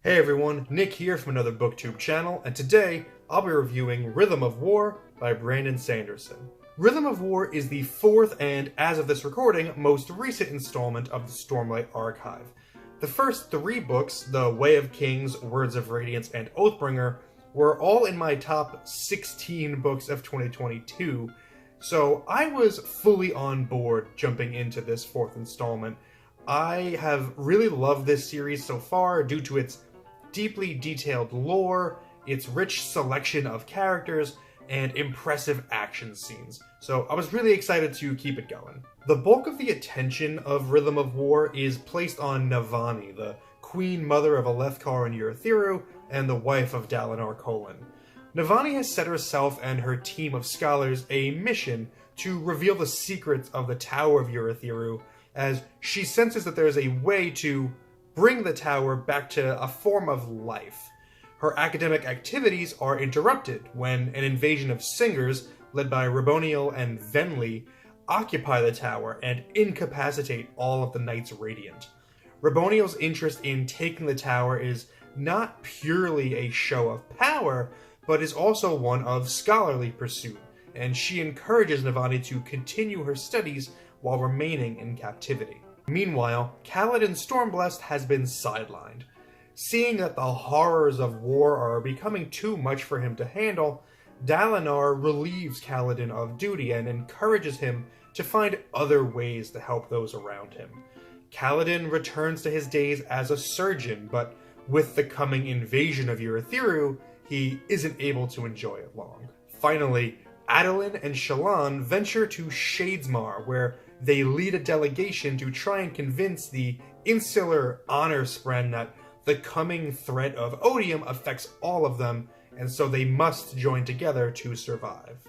Hey everyone, Nick here from Another BookTube channel, and today I'll be reviewing Rhythm of War by Brandon Sanderson. Rhythm of War is the fourth and, as of this recording, most recent installment of the Stormlight archive. The first three books, The Way of Kings, Words of Radiance, and Oathbringer, were all in my top 16 books of 2022, so I was fully on board jumping into this fourth installment. I have really loved this series so far due to its deeply detailed lore, its rich selection of characters, and impressive action scenes. So I was really excited to keep it going. The bulk of the attention of Rhythm of War is placed on Navani, the queen mother of Alethkar and Urithiru, and the wife of Dalinar Kholin. Navani has set herself and her team of scholars a mission to reveal the secrets of the Tower of Urithiru, as she senses that there is a way to bring the tower back to a form of life. Her academic activities are interrupted when an invasion of singers, led by Raboniel and Venli, occupy the tower and incapacitate all of the Knights Radiant. Raboniel's interest in taking the tower is not purely a show of power, but is also one of scholarly pursuit, and she encourages Navani to continue her studies while remaining in captivity. Meanwhile, Kaladin Stormblessed has been sidelined. Seeing that the horrors of war are becoming too much for him to handle, Dalinar relieves Kaladin of duty and encourages him to find other ways to help those around him. Kaladin returns to his days as a surgeon, but with the coming invasion of Urithiru, he isn't able to enjoy it long. Finally, Adolin and Shallan venture to Shadesmar, where they lead a delegation to try and convince the insular honor spren that the coming threat of odium affects all of them, and so they must join together to survive.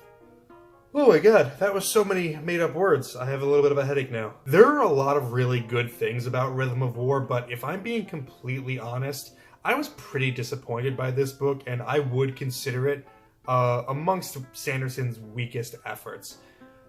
Oh my god, that was so many made-up words. I have a little bit of a headache now. There are a lot of really good things about Rhythm of War, but if I'm being completely honest, I was pretty disappointed by this book, and I would consider it amongst Sanderson's weakest efforts.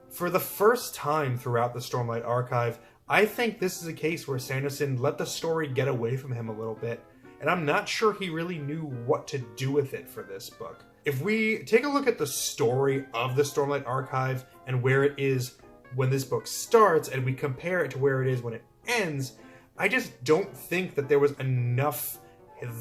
For the first time throughout the Stormlight archive, I think this is a case where Sanderson let the story get away from him a little bit, and I'm not sure he really knew what to do with it for this book. If we take a look at the story of the Stormlight archive and where it is when this book starts, and we compare it to where it is when it ends, I just don't think that there was enough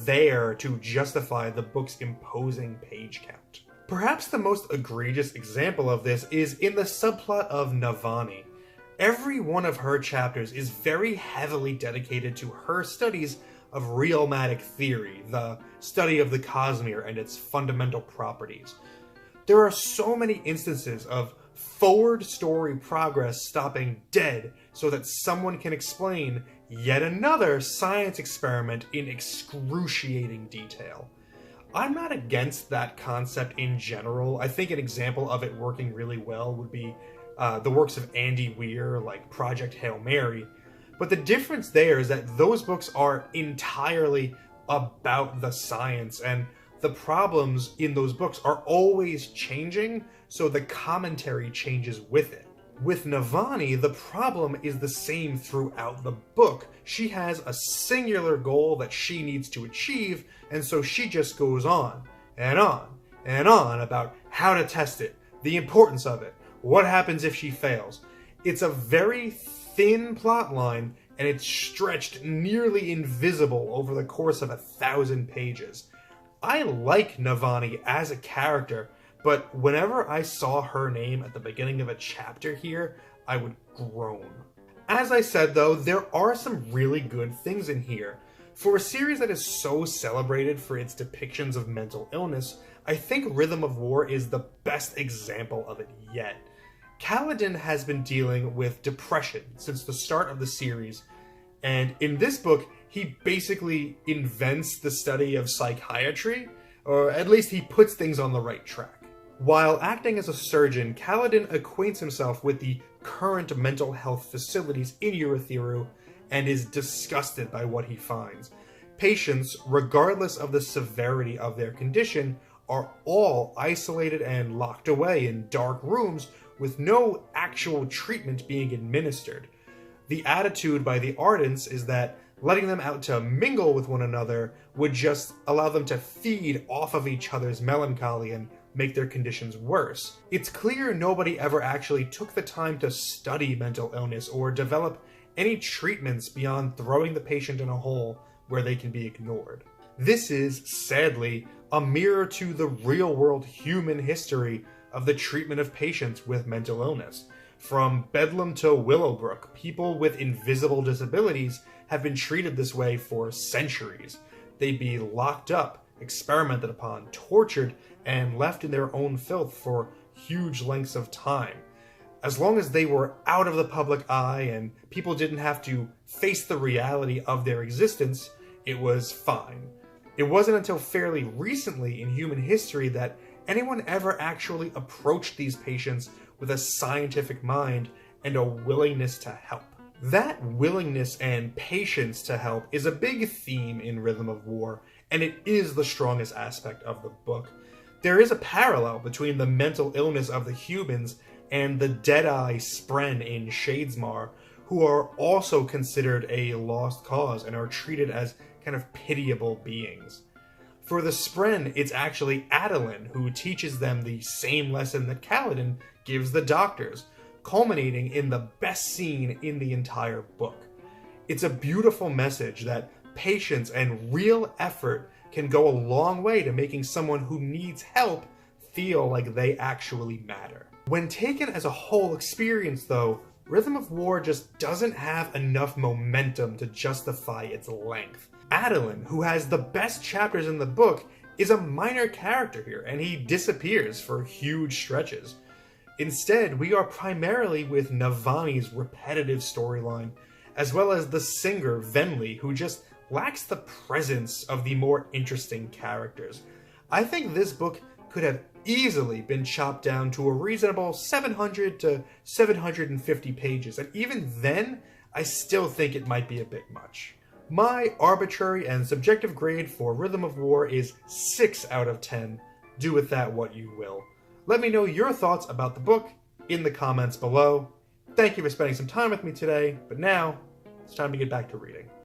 there to justify the book's imposing page count. Perhaps the most egregious example of this is in the subplot of Navani. Every one of her chapters is very heavily dedicated to her studies of realmatic theory, the study of the Cosmere and its fundamental properties. There are so many instances of forward story progress stopping dead so that someone can explain yet another science experiment in excruciating detail. I'm not against that concept in general. I think an example of it working really well would be the works of Andy Weir, like Project Hail Mary. But the difference there is that those books are entirely about the science, and the problems in those books are always changing, so the commentary changes with it. With Navani, the problem is the same throughout the book. She has a singular goal that she needs to achieve, and so she just goes on and on and on about how to test it, the importance of it, what happens if she fails. It's a very thin plot line, and it's stretched nearly invisible over the course of 1,000 pages. I like Navani as a character, but whenever I saw her name at the beginning of a chapter here, I would groan. As I said though, there are some really good things in here. For a series that is so celebrated for its depictions of mental illness, I think Rhythm of War is the best example of it yet. Kaladin has been dealing with depression since the start of the series, and in this book, he basically invents the study of psychiatry, or at least he puts things on the right track. While acting as a surgeon, Kaladin acquaints himself with the current mental health facilities in Urithiru and is disgusted by what he finds. Patients, regardless of the severity of their condition, are all isolated and locked away in dark rooms with no actual treatment being administered. The attitude by the Ardents is that Letting them out to mingle with one another would just allow them to feed off of each other's melancholy and make their conditions worse. It's clear nobody ever actually took the time to study mental illness or develop any treatments beyond throwing the patient in a hole where they can be ignored. This is, sadly, a mirror to the real-world human history of the treatment of patients with mental illness. From Bedlam to Willowbrook, people with invisible disabilities have been treated this way for centuries. They'd be locked up, experimented upon, tortured, and left in their own filth for huge lengths of time. As long as they were out of the public eye and people didn't have to face the reality of their existence, it was fine. It wasn't until fairly recently in human history that anyone ever actually approached these patients with a scientific mind and a willingness to help. That willingness and patience to help is a big theme in Rhythm of War, and it is the strongest aspect of the book. There is a parallel between the mental illness of the humans and the Deadeye Spren in Shadesmar, who are also considered a lost cause and are treated as kind of pitiable beings. For the Spren, it's actually Adolin who teaches them the same lesson that Kaladin gives the doctors, culminating in the best scene in the entire book. It's a beautiful message that patience and real effort can go a long way to making someone who needs help feel like they actually matter. When taken as a whole experience, though, Rhythm of War just doesn't have enough momentum to justify its length. Adolin, who has the best chapters in the book, is a minor character here, and he disappears for huge stretches. Instead, we are primarily with Navani's repetitive storyline, as well as the singer Venli, who just lacks the presence of the more interesting characters. I think this book could have easily been chopped down to a reasonable 700 to 750 pages, and even then, I still think it might be a bit much. My arbitrary and subjective grade for Rhythm of War is 6 out of 10. Do with that what you will. Let me know your thoughts about the book in the comments below. Thank you for spending some time with me today, but now it's time to get back to reading.